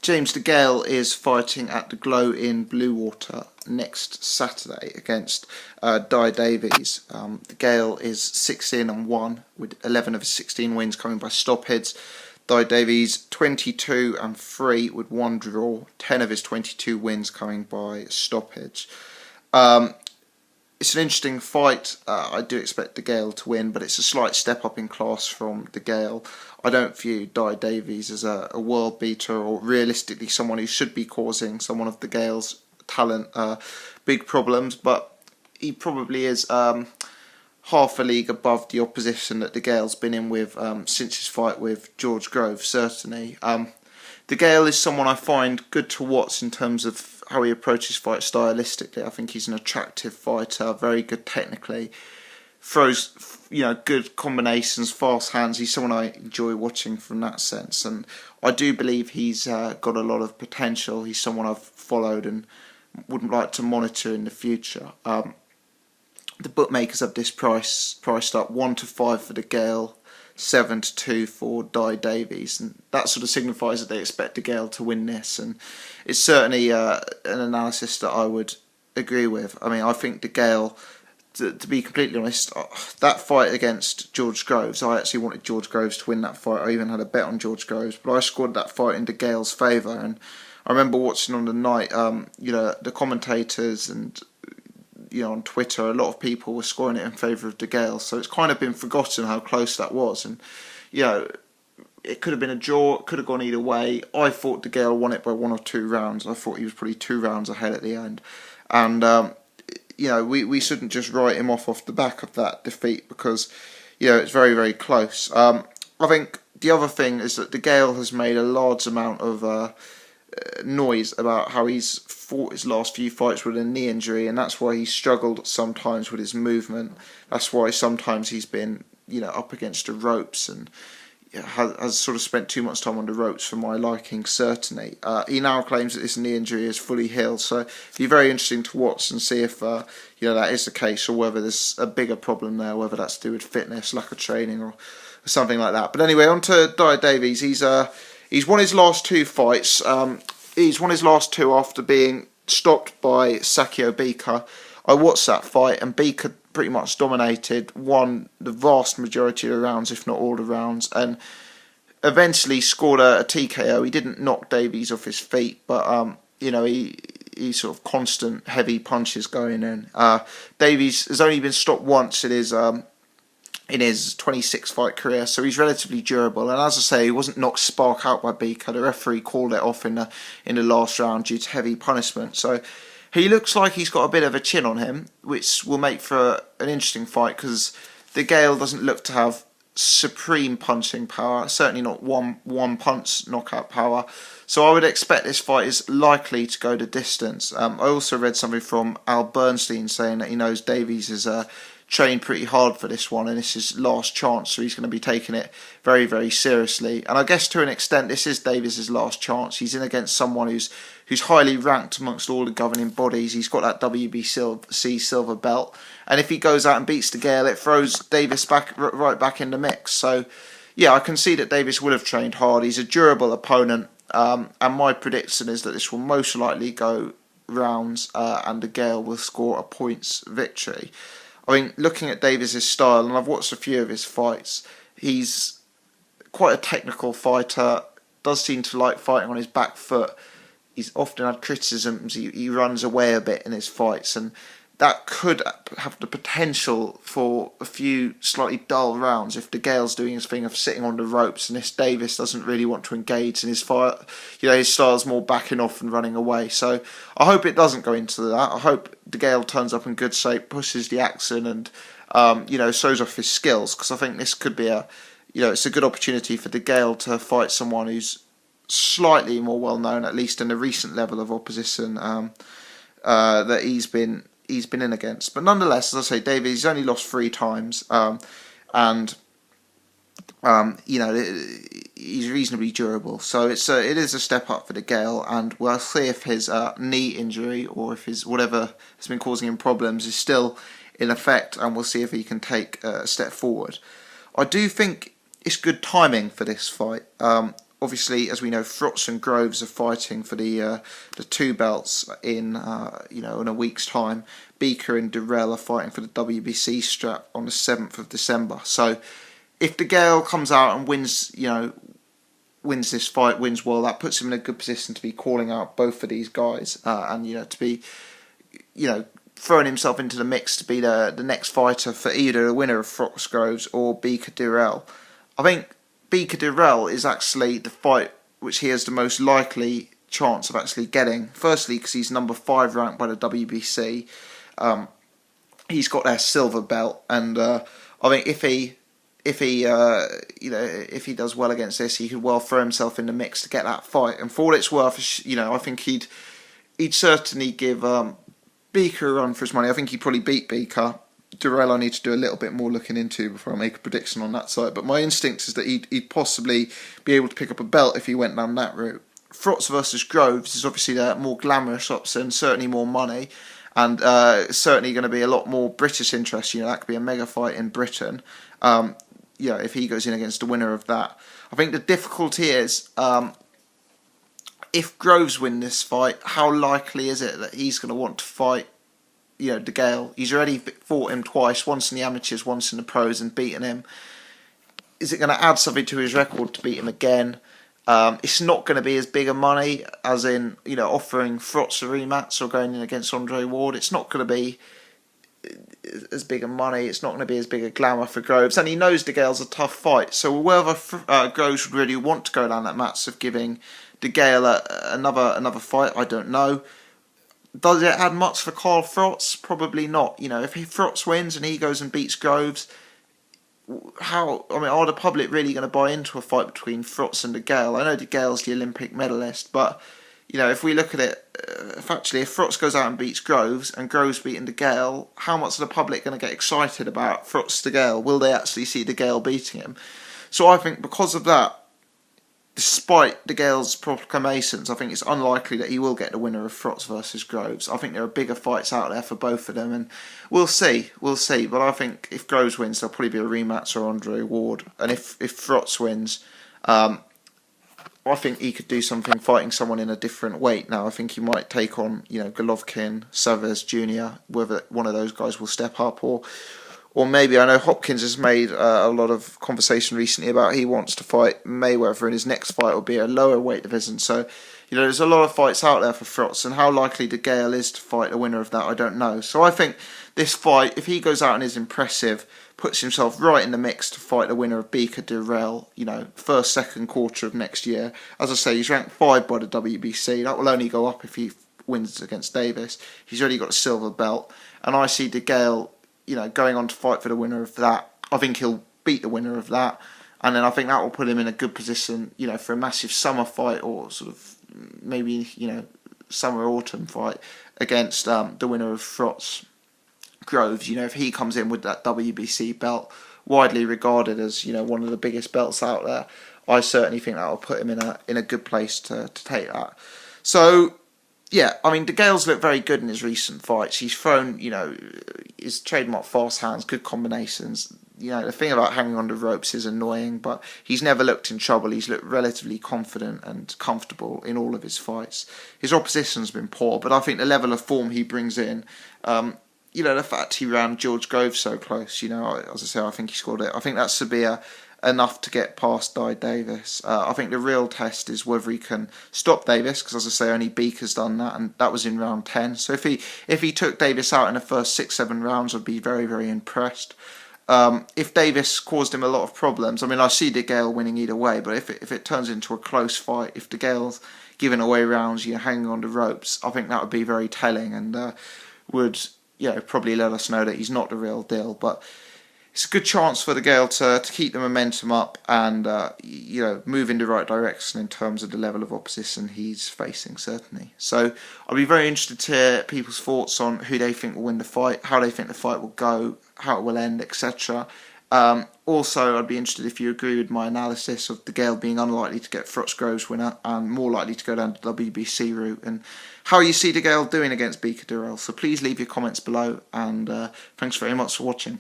James Degale is fighting at the Glow in Bluewater next Saturday against Dyah Davis. Degale is 16-1 with 11 of his 16 wins coming by stoppage. Dyah Davis 22-3 with 1 draw, 10 of his 22 wins coming by stoppage. It's an interesting fight. I do expect Degale to win, but it's a slight step up in class from Degale. I don't view Dyah Davis as a world beater or realistically someone who should be causing someone of Degale's talent big problems, but he probably is half a league above the opposition that Degale's been in with since his fight with George Grove, certainly. Degale is someone I find good to watch in terms of how he approaches fights stylistically. I think he's an attractive fighter, very good technically, throws good combinations, fast hands. He's someone I enjoy watching from that sense, and I do believe he's got a lot of potential. He's someone I've followed and would like to monitor in the future. The bookmakers have this priced up 1-5 for Degale, 7-2 for Dyah Davis, and that sort of signifies that they expect Degale to win this, and it's certainly an analysis that I would agree with. I mean, I think Degale, to be completely honest, that fight against George Groves, I actually wanted George Groves to win that fight. I even had a bet on George Groves, but I scored that fight in Degale's favour, and I remember watching on the night, the commentators and on Twitter, a lot of people were scoring it in favour of Degale, so it's kind of been forgotten how close that was, and it could have been a draw, it could have gone either way. I thought Degale won it by 1 or 2 rounds. I thought he was probably 2 rounds ahead at the end, and we shouldn't just write him off the back of that defeat because it's very, very close. I think the other thing is that Degale has made a large amount of noise about how he's fought his last few fights with a knee injury, and that's why he's struggled sometimes with his movement. That's why sometimes he's been up against the ropes and has sort of spent too much time on the ropes for my liking, certainly. He now claims that this knee injury is fully healed, so it'll be very interesting to watch and see if that is the case, or whether there's a bigger problem there, whether that's to do with fitness, lack of training, or something like that. But anyway, on to Dyah Davis. He's won his last 2 fights. He's won his last 2 after being stopped by Sakio Bika. I watched that fight, and Bika pretty much dominated, won the vast majority of the rounds, if not all the rounds, and eventually scored a TKO. He didn't knock Davies off his feet, but he sort of constant heavy punches going in. Davies has only been stopped once in his 26 fight career, so he's relatively durable. And as I say, he wasn't knocked spark out by Bika. The referee called it off in the last round due to heavy punishment. So he looks like he's got a bit of a chin on him, which will make for an interesting fight because Degale doesn't look to have supreme punching power, certainly not one punch knockout power. So I would expect this fight is likely to go the distance. I also read something from Al Bernstein saying that he knows Davies is trained pretty hard for this one, and this is his last chance, so he's going to be taking it very, very seriously. And I guess to an extent this is Davis's last chance. He's in against someone who's highly ranked amongst all the governing bodies. He's got that WBC silver belt, and if he goes out and beats Degale, it throws Davis right back in the mix. So yeah, I can see that Davis will have trained hard. He's a durable opponent, and my prediction is that this will most likely go rounds, and Degale will score a points victory. I mean, looking at Davis's style, and I've watched a few of his fights, he's quite a technical fighter, does seem to like fighting on his back foot. He's often had criticisms, he runs away a bit in his fights, and that could have the potential for a few slightly dull rounds if Degale's doing his thing of sitting on the ropes and this Davis doesn't really want to engage in his fight. His style's more backing off and running away. So I hope it doesn't go into that. I hope Degale turns up in good shape, pushes the action, and shows off his skills, because I think this could be it's a good opportunity for Degale to fight someone who's slightly more well known, at least in the recent level of opposition that he's been in against. But nonetheless, as I say, Davis, he's only lost 3 times, and he's reasonably durable. So it is a step up for Degale, and we'll see if his knee injury or if his whatever has been causing him problems is still in effect, and we'll see if he can take a step forward. I do think it's good timing for this fight. obviously, as we know, Frotz and Groves are fighting for the 2 belts in in a week's time. Beaker and Durrell are fighting for the WBC strap on the 7th of December. So if Degale comes out and wins this fight, wins well, that puts him in a good position to be calling out both of these guys, and to be throwing himself into the mix to be the next fighter for either the winner of Frotz Groves or Beaker Durrell. I think Beaker Durrell is actually the fight which he has the most likely chance of actually getting. Firstly, because he's number 5 ranked by the WBC. He's got their silver belt, and I think if he does well against this, he could well throw himself in the mix to get that fight. And for what it's worth, I think he'd certainly give Beaker a run for his money. I think he'd probably beat Beaker. Durrell I need to do a little bit more looking into before I make a prediction on that side. But my instinct is that he'd possibly be able to pick up a belt if he went down that route. Frotz versus Groves is obviously the more glamorous option, certainly more money, and certainly going to be a lot more British interest. That could be a mega fight in Britain. If he goes in against the winner of that. I think the difficulty is, if Groves win this fight, how likely is it that he's going to want to fight, Degale? He's already fought him twice, once in the amateurs, once in the pros, and beaten him. Is it going to add something to his record to beat him again? It's not going to be as big a money as in, offering Frotz a rematch or going in against Andre Ward. It's not going to be as big a money. It's not going to be as big a glamour for Groves, and he knows Degale's a tough fight. So whether Groves would really want to go down that match of giving Degale another fight, I don't know. Does it add much for Carl Frotz? Probably not. If Frotz wins and he goes and beats Groves, are the public really going to buy into a fight between Frotz and Degale? I know Degale's the Olympic medalist, but if we look at it factually, if Frotz goes out and beats Groves and Groves beating Degale, how much are the public going to get excited about Frotz Degale? Will they actually see Degale beating him? So I think because of that, despite Degale's proclamations, I think it's unlikely that he will get the winner of Frotz versus Groves. I think there are bigger fights out there for both of them, and we'll see. But I think if Groves wins, there'll probably be a rematch or Andre Ward, and if Frotz wins, I think he could do something fighting someone in a different weight now. I think he might take on, Golovkin, Savez Jr., whether one of those guys will step up, or maybe, I know Hopkins has made a lot of conversation recently about he wants to fight Mayweather, and his next fight will be a lower weight division. So, there's a lot of fights out there for Frotz, and how likely Degale is to fight the winner of that, I don't know. So I think this fight, if he goes out and is impressive, puts himself right in the mix to fight the winner of Beaker Durrell, first, second quarter of next year. As I say, he's ranked 5 by the WBC. That will only go up if he wins against Davis. He's already got a silver belt, and I see Degale, going on to fight for the winner of that. I think he'll beat the winner of that, and then I think that will put him in a good position, for a massive summer fight, or sort of maybe, summer-autumn fight against the winner of Frotz Groves. If he comes in with that WBC belt, widely regarded as, one of the biggest belts out there, I certainly think that will put him in a good place to take that. So, yeah, Degale's looked very good in his recent fights. He's thrown, his trademark fast hands, good combinations. The thing about hanging on the ropes is annoying, but he's never looked in trouble. He's looked relatively confident and comfortable in all of his fights. His opposition's been poor, but I think the level of form he brings in, the fact he ran George Groves so close, as I say, I think he scored it. I think that's severe enough to get past Dyah Davis. I think the real test is whether he can stop Davis, because as I say, only Beaker's done that, and that was in round 10. So if he took Davis out in the first 6-7 rounds, I'd be very, very impressed. If Davis caused him a lot of problems, I see Degale winning either way, but if it turns into a close fight, if Degale's giving away rounds, hanging on the ropes, I think that would be very telling, and would probably let us know that he's not the real deal. But it's a good chance for Degale to keep the momentum up and move in the right direction in terms of the level of opposition he's facing, certainly. So I'll be very interested to hear people's thoughts on who they think will win the fight, how they think the fight will go, how it will end, etc. Also, I'd be interested if you agree with my analysis of Degale being unlikely to get Frotz Groves winner and more likely to go down the WBC route, and how you see Degale doing against Beaker Durrell. So please leave your comments below, and thanks very much for watching.